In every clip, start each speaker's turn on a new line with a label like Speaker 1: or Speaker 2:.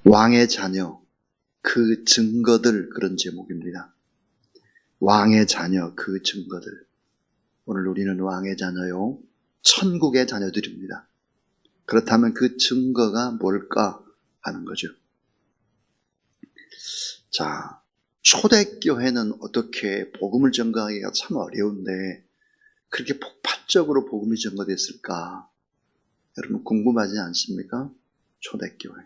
Speaker 1: 왕의 자녀, 그 증거들, 그런 제목입니다. 왕의 자녀, 그 증거들. 오늘 우리는 왕의 자녀요, 천국의 자녀들입니다. 그렇다면 그 증거가 뭘까 하는 거죠. 자, 초대교회는 어떻게 복음을 전가하기가 참 어려운데 그렇게 폭발적으로 복음이 전가됐을까? 여러분 궁금하지 않습니까? 초대교회.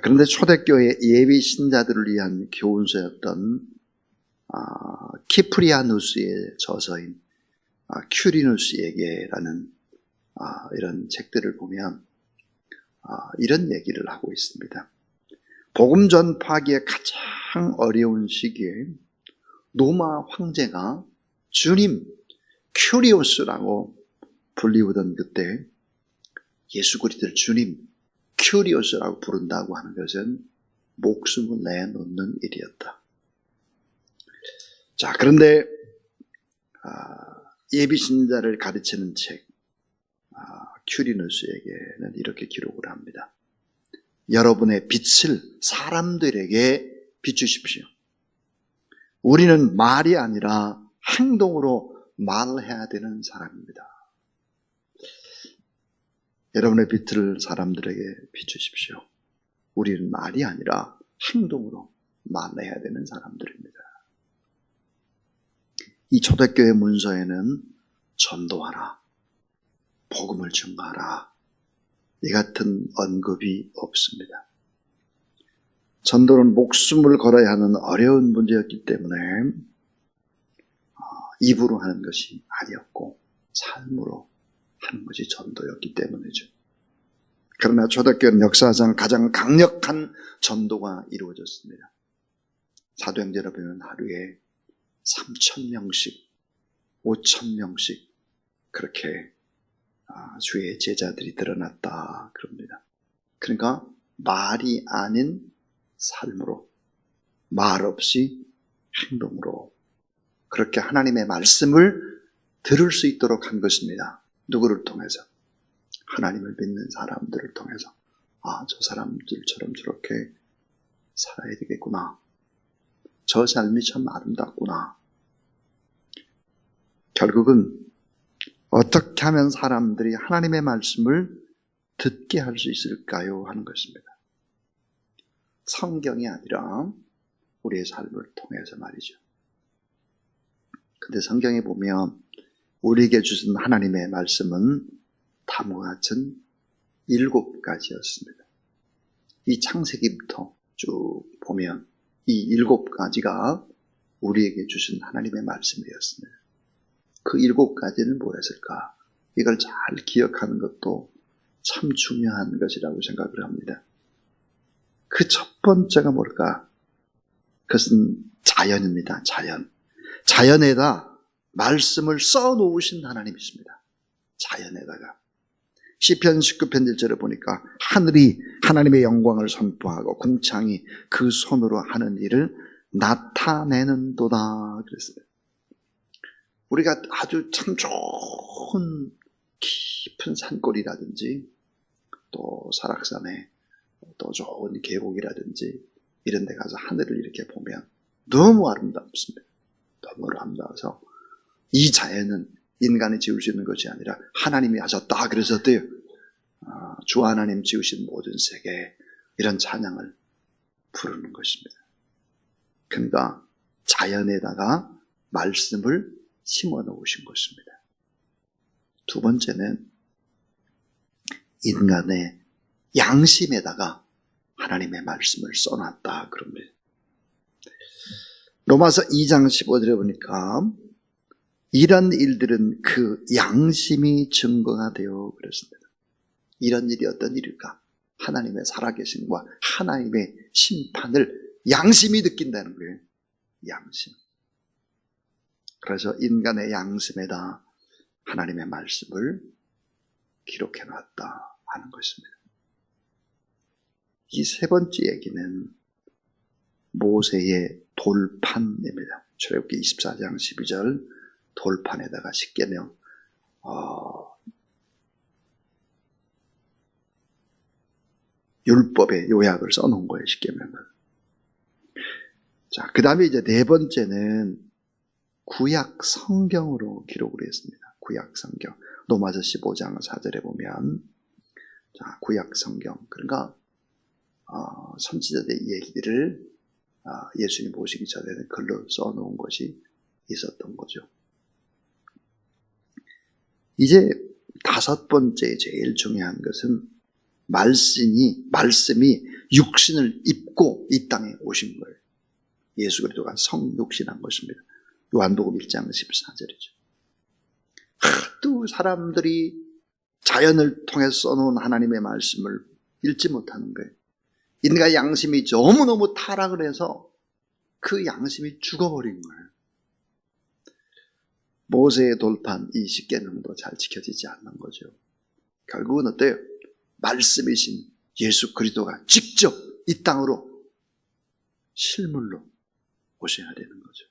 Speaker 1: 그런데 초대교회 예비 신자들을 위한 교훈서였던 키프리아누스의 저서인 큐리누스에게라는 이런 책들을 보면 이런 얘기를 하고 있습니다. 복음 전파하기에 가장 어려운 시기에 로마 황제가 주님, 큐리오스라고 불리우던 그때 예수 그리스도를 주님, 큐리오스라고 부른다고 하는 것은 목숨을 내놓는 일이었다. 자, 그런데 예비신자를 가르치는 책 큐리누스에게는 이렇게 기록을 합니다. 여러분의 빛을 사람들에게 비추십시오. 우리는 말이 아니라 행동으로 말을 해야 되는 사람입니다. 여러분의 빛을 사람들에게 비추십시오. 우리는 말이 아니라 행동으로 말해야 되는 사람들입니다. 이 초대교회 문서에는 전도하라, 복음을 전가하라, 이 같은 언급이 없습니다. 전도는 목숨을 걸어야 하는 어려운 문제였기 때문에 입으로 하는 것이 아니었고 삶으로 하는 것이 전도였기 때문이죠. 그러나 초대교회는 역사상 가장 강력한 전도가 이루어졌습니다. 사도행전에 보면 하루에 3,000명씩, 5,000명씩 그렇게 주의 제자들이 드러났다 그럽니다. 그러니까 말이 아닌 삶으로, 말 없이 행동으로 그렇게 하나님의 말씀을 들을 수 있도록 한 것입니다. 누구를 통해서? 하나님을 믿는 사람들을 통해서. 저 사람들처럼 저렇게 살아야 되겠구나. 저 삶이 참 아름답구나. 결국은 어떻게 하면 사람들이 하나님의 말씀을 듣게 할 수 있을까요? 하는 것입니다. 성경이 아니라 우리의 삶을 통해서 말이죠. 근데 성경에 보면 우리에게 주신 하나님의 말씀은 다음과 같은 7가지였습니다. 이 창세기부터 쭉 보면 이 7가지가 우리에게 주신 하나님의 말씀이었습니다. 그 7가지는 뭐였을까? 이걸 잘 기억하는 것도 참 중요한 것이라고 생각을 합니다. 그 첫 번째가 뭘까? 그것은 자연입니다. 자연에다 말씀을 써놓으신 하나님이십니다. 자연에다가. 시편 19편 1절에 보니까 하늘이 하나님의 영광을 선포하고 궁창이 그 손으로 하는 일을 나타내는도다 그랬어요. 우리가 아주 참 좋은 깊은 산골이라든지 또 설악산에 또 좋은 계곡이라든지 이런 데 가서 하늘을 이렇게 보면 너무 아름답습니다. 너무 아름다워서 이 자연은 인간이 지을 수 있는 것이 아니라 하나님이 하셨다 그래서 어때요? 주 하나님 지으신 모든 세계 이런 찬양을 부르는 것입니다. 그러니까 자연에다가 말씀을 심어 놓으신 것입니다. 두 번째는 인간의 양심에다가 하나님의 말씀을 써놨다 그럽니다. 로마서 2장 15절에 보니까 이런 일들은 그 양심이 증거가 되어 그랬습니다. 이런 일이 어떤 일일까? 하나님의 살아계심과 하나님의 심판을 양심이 느낀다는 거예요. 양심. 그래서 인간의 양심에다 하나님의 말씀을 기록해놨다 하는 것입니다. 이 세 번째 얘기는 모세의 돌판입니다. 출애굽기 24장 12절 돌판에다가 십계명 율법의 요약을 써놓은 거예요, 십계명을. 자, 그 다음에 이제 네 번째는 구약 성경으로 기록을 했습니다. 구약 성경. 로마서 15장 4절에 보면, 자, 구약 성경. 그러니까, 선지자들의 얘기들을 예수님 오시기 전에는 글로 써놓은 것이 있었던 거죠. 이제 다섯 번째 제일 중요한 것은 말씀이 육신을 입고 이 땅에 오신 거예요. 예수 그리스도가 성육신한 것입니다. 요한복음 1장 14절이죠. 하도 사람들이 자연을 통해서 써놓은 하나님의 말씀을 읽지 못하는 거예요. 인간의 양심이 너무너무 타락을 해서 그 양심이 죽어버린 거예요. 모세의 돌판 이 십계명도 잘 지켜지지 않는 거죠. 결국은 어때요? 말씀이신 예수 그리스도가 직접 이 땅으로 실물로 오셔야 되는 거죠.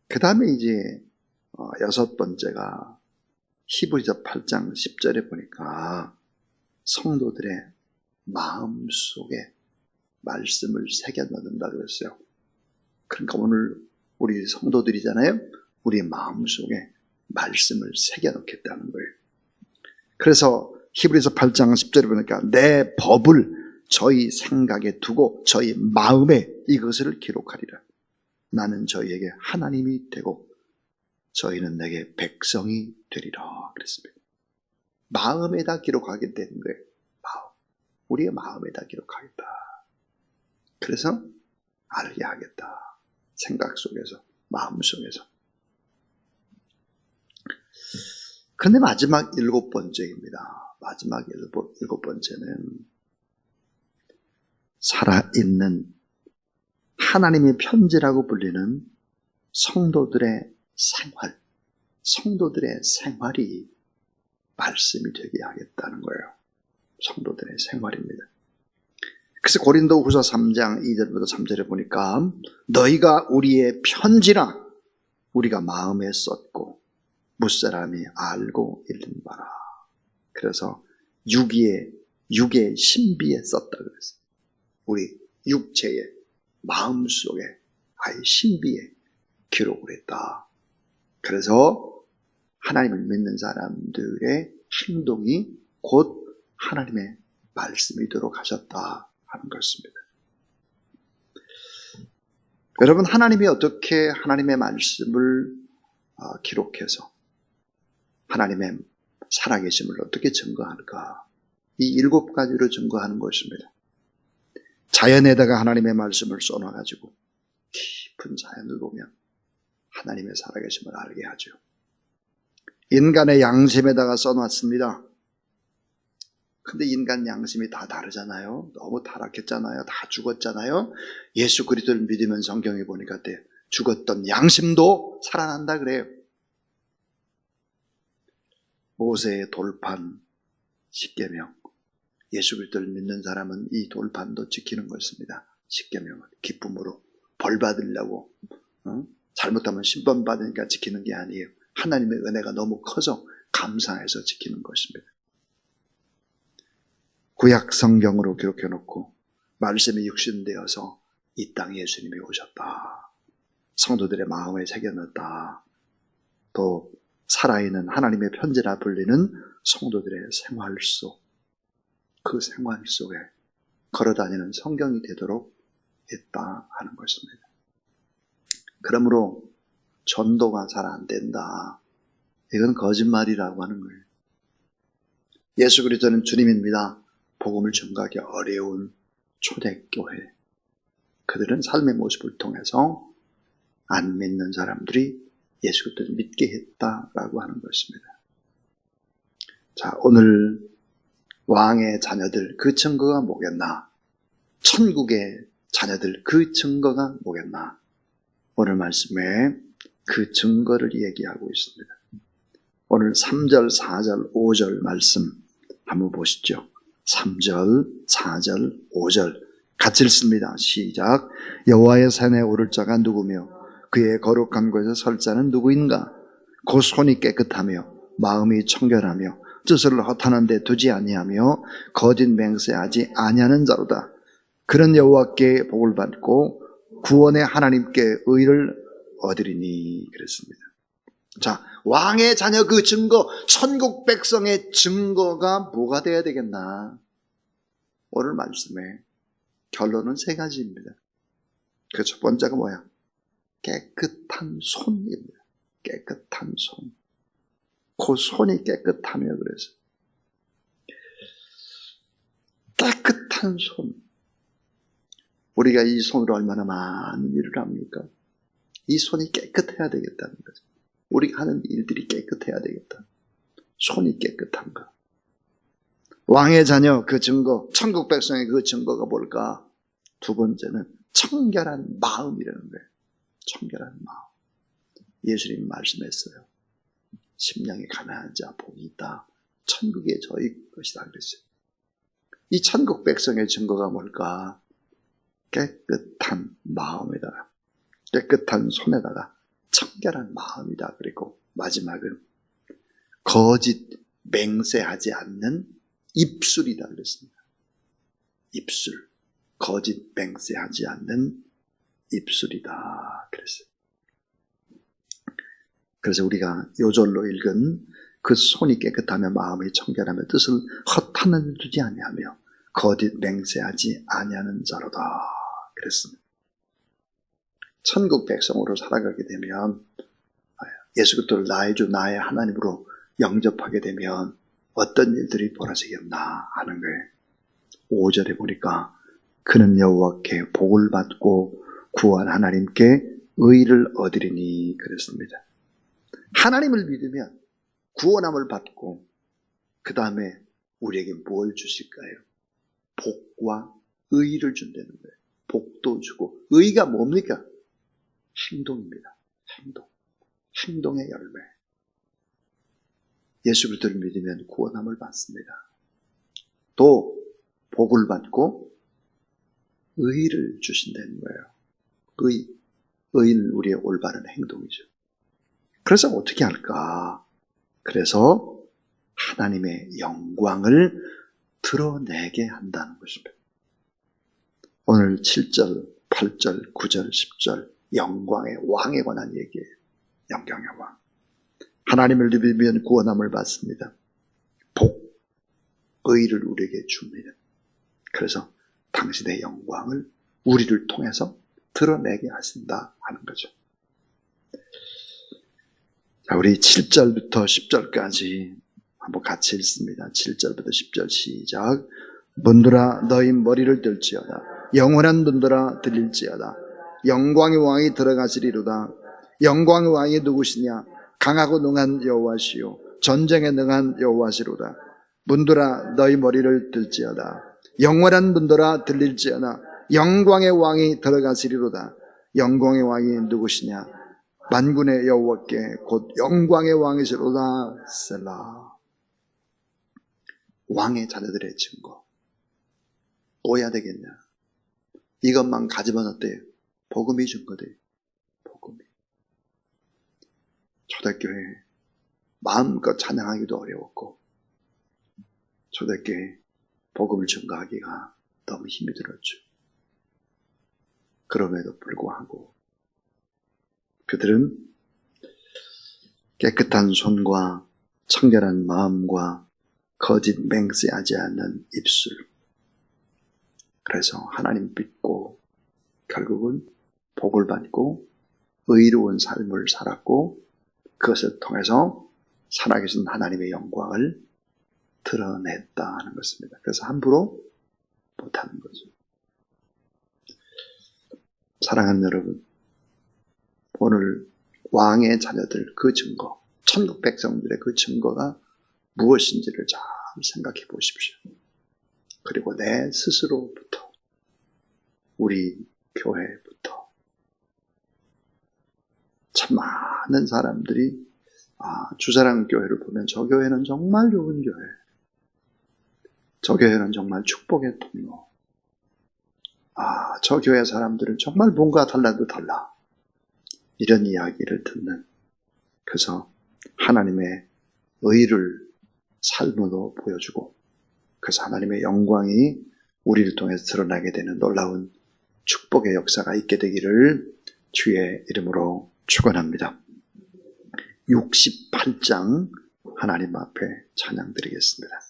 Speaker 1: 그 다음에 이제 여섯 번째가 히브리서 8장 10절에 보니까 성도들의 마음속에 말씀을 새겨 넣는다 그랬어요. 그러니까 오늘 우리 성도들이잖아요. 우리의 마음속에 말씀을 새겨 넣겠다는 거예요. 그래서 히브리서 8장 10절에 보니까 내 법을 저희 생각에 두고 저희 마음에 이것을 기록하리라. 나는 저희에게 하나님이 되고 저희는 내게 백성이 되리라 그랬습니다. 마음에다 기록하게 되는 거예요. 우리의 마음에다 기록하겠다. 그래서 알게 하겠다. 생각 속에서, 마음 속에서. 그런데 마지막 일곱 번째입니다. 마지막 일곱 번째는 살아있는 하나님의 편지라고 불리는 성도들의 생활이 말씀이 되게 하겠다는 거예요. 성도들의 생활입니다. 그래서 고린도후서 3장 2절부터 3절에 보니까 너희가 우리의 편지라 우리가 마음에 썼고 무사람이 알고 읽는 바라. 그래서 육의 신비에 썼다 그랬어요. 우리 육체의 마음속에 아예 신비에 기록을 했다. 그래서 하나님을 믿는 사람들의 행동이 곧 하나님의 말씀이도록 하셨다 하는 것입니다. 여러분, 하나님이 어떻게 하나님의 말씀을 기록해서 하나님의 살아계심을 어떻게 증거할까? 이 일곱 가지로 증거하는 것입니다. 자연에다가 하나님의 말씀을 써놔가지고 깊은 자연을 보면 하나님의 살아계심을 알게 하죠. 인간의 양심에다가 써놨습니다. 근데 인간 양심이 다 다르잖아요. 너무 타락했잖아요. 다 죽었잖아요. 예수 그리스도를 믿으면 성경에 보니까 죽었던 양심도 살아난다 그래요. 모세의 돌판 십계명, 예수 그리스도를 믿는 사람은 이 돌판도 지키는 것입니다. 십계명을 기쁨으로 벌 받으려고 잘못하면 심판 받으니까 지키는 게 아니에요. 하나님의 은혜가 너무 커서 감사해서 지키는 것입니다. 구약 성경으로 기록해 놓고 말씀이 육신되어서 이 땅에 예수님이 오셨다. 성도들의 마음에 새겨넣었다. 또 살아있는 하나님의 편지라 불리는 성도들의 생활 속, 그 생활 속에 걸어다니는 성경이 되도록 했다 하는 것입니다. 그러므로 전도가 잘 안 된다. 이건 거짓말이라고 하는 거예요. 예수 그리스도는 주님입니다. 복음을 전가하기 어려운 초대교회. 그들은 삶의 모습을 통해서 안 믿는 사람들이 예수 그리스도를 믿게 했다라고 하는 것입니다. 자, 오늘 왕의 자녀들 그 증거가 뭐겠나? 천국의 자녀들 그 증거가 뭐겠나? 오늘 말씀에 그 증거를 얘기하고 있습니다. 오늘 3절, 4절, 5절 말씀 한번 보시죠. 3절, 4절, 5절 같이 읽습니다. 시작. 여호와의 산에 오를 자가 누구며 그의 거룩한 곳에 설 자는 누구인가? 곧 손이 깨끗하며 마음이 청결하며 뜻을 허탄한 데 두지 아니하며 거짓 맹세하지 아니하는 자로다. 그런 여호와께 복을 받고 구원의 하나님께 의를 얻으리니 그랬습니다. 자, 왕의 자녀 그 증거, 천국 백성의 증거가 뭐가 되어야 되겠나? 오늘 말씀에 결론은 세 가지입니다. 그 첫 번째가 뭐야? 깨끗한 손입니다. 깨끗한 손. 그 손이 깨끗하며 그래서 깨끗한 손. 우리가 이 손으로 얼마나 많은 일을 합니까? 이 손이 깨끗해야 되겠다는 거죠. 우리가 하는 일들이 깨끗해야 되겠다. 손이 깨끗한가? 왕의 자녀 그 증거, 천국 백성의 그 증거가 뭘까? 두 번째는 청결한 마음이라는 거예요. 청결한 마음. 예수님 말씀했어요. 심령이 가난한 자 복이 있다. 천국의 저희 것이다 그랬어요. 이 천국 백성의 증거가 뭘까? 깨끗한 마음에다가, 깨끗한 손에다가 청결한 마음이다. 그리고 마지막은 거짓 맹세하지 않는 입술이다 그랬습니다. 입술. 거짓 맹세하지 않는 입술이다 그랬어요. 그래서 우리가 요절로 읽은 그 손이 깨끗하며 마음이 청결하며 뜻을 허탄한 데 두지 아니하며 거짓 맹세하지 아니하는 자로다 그랬습니다. 천국 백성으로 살아가게 되면 예수 그리스도를 나의 주 나의 하나님으로 영접하게 되면 어떤 일들이 벌어지겠나 하는 거예요. 5절에 보니까 그는 여호와께 복을 받고 구원 하나님께 의를 얻으리니 그랬습니다. 하나님을 믿으면 구원함을 받고 그 다음에 우리에게 뭘 주실까요? 복과 의를 준다는 거예요. 복도 주고 의가 뭡니까? 행동입니다. 행동. 행동의 열매. 예수 그리스도를 믿으면 구원함을 받습니다. 또 복을 받고 의를 주신다는 거예요. 의는 우리의 올바른 행동이죠. 그래서 어떻게 할까? 그래서 하나님의 영광을 드러내게 한다는 것입니다. 오늘 7절, 8절, 9절, 10절 영광의 왕에 관한 얘기예요. 영광의 왕. 하나님을 믿으면 구원함을 받습니다. 복, 의를 우리에게 줍니다. 그래서 당신의 영광을 우리를 통해서 드러내게 하신다 하는 거죠. 자, 우리 7절부터 10절까지 한번 같이 읽습니다. 7절부터 10절 시작. 문들아 너희 머리를 들지어다. 영원한 문들아 들릴지어다. 영광의 왕이 들어가시리로다. 영광의 왕이 누구시냐? 강하고 능한 여호와시요 전쟁에 능한 여호와시로다. 문들아 너희 머리를 들지어다. 영원한 문들아 들릴지어다. 영광의 왕이 들어가시리로다. 영광의 왕이 누구시냐? 만군의 여호와께 곧 영광의 왕이시로다. 셀라. 왕의 자녀들의 증거 뭐 해야 되겠냐? 이것만 가지면 어때요? 복음이 증거돼요. 복음이. 초대교회 마음껏 찬양하기도 어려웠고 초대교회 복음을 증거하기가 너무 힘이 들었죠. 그럼에도 불구하고 그들은 깨끗한 손과 청결한 마음과 거짓 맹세하지 않는 입술. 그래서 하나님 믿고 결국은 복을 받고 의로운 삶을 살았고 그것을 통해서 살아계신 하나님의 영광을 드러냈다 하는 것입니다. 그래서 함부로 못하는 거죠. 사랑하는 여러분, 오늘 왕의 자녀들 그 증거, 천국 백성들의 그 증거가 무엇인지를 잘 생각해 보십시오. 그리고 내 스스로부터, 우리 교회부터 참 많은 사람들이 주사랑 교회를 보면 저 교회는 정말 좋은 교회, 저 교회는 정말 축복의 통로, 저 교회 사람들은 정말 뭔가 달라도 달라, 이런 이야기를 듣는, 그래서 하나님의 의를 삶으로 보여주고 그래서 하나님의 영광이 우리를 통해서 드러나게 되는 놀라운 축복의 역사가 있게 되기를 주의 이름으로 축원합니다. 68장 하나님 앞에 찬양드리겠습니다.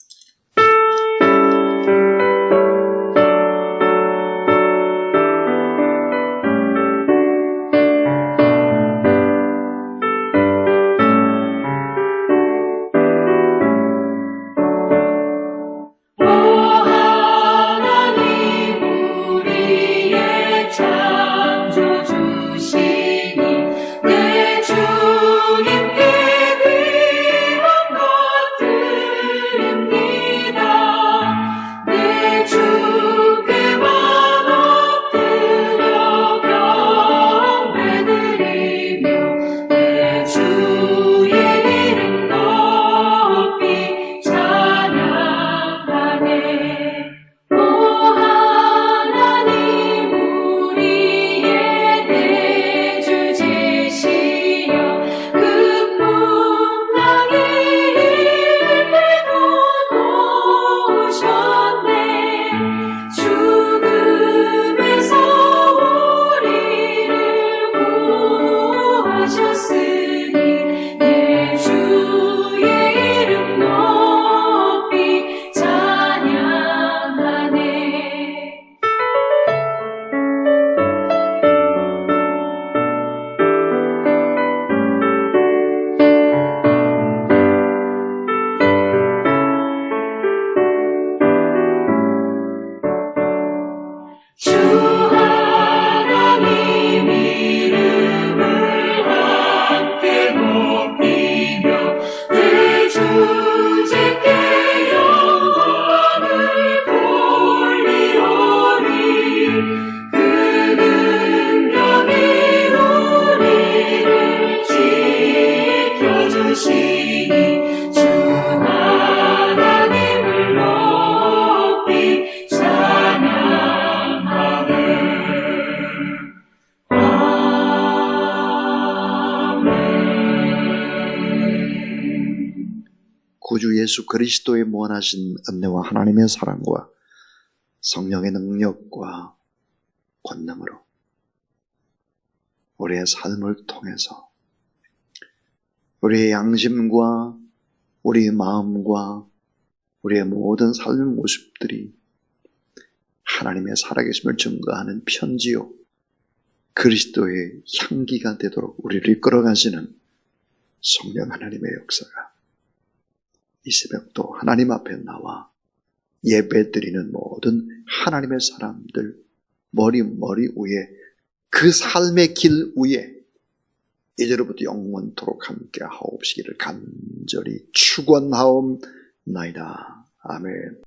Speaker 1: 구주 예수 그리스도의 무한하신 은혜와 하나님의 사랑과 성령의 능력과 권능으로 우리의 삶을 통해서 우리의 양심과 우리의 마음과 우리의 모든 삶의 모습들이 하나님의 살아계심을 증거하는 편지요 그리스도의 향기가 되도록 우리를 이끌어가시는 성령 하나님의 역사가 이 새벽도 하나님 앞에 나와 예배드리는 모든 하나님의 사람들 머리 위에 그 삶의 길 위에 이제로부터 영원토록 함께 하옵시기를 간절히 축원하옵나이다. 아멘.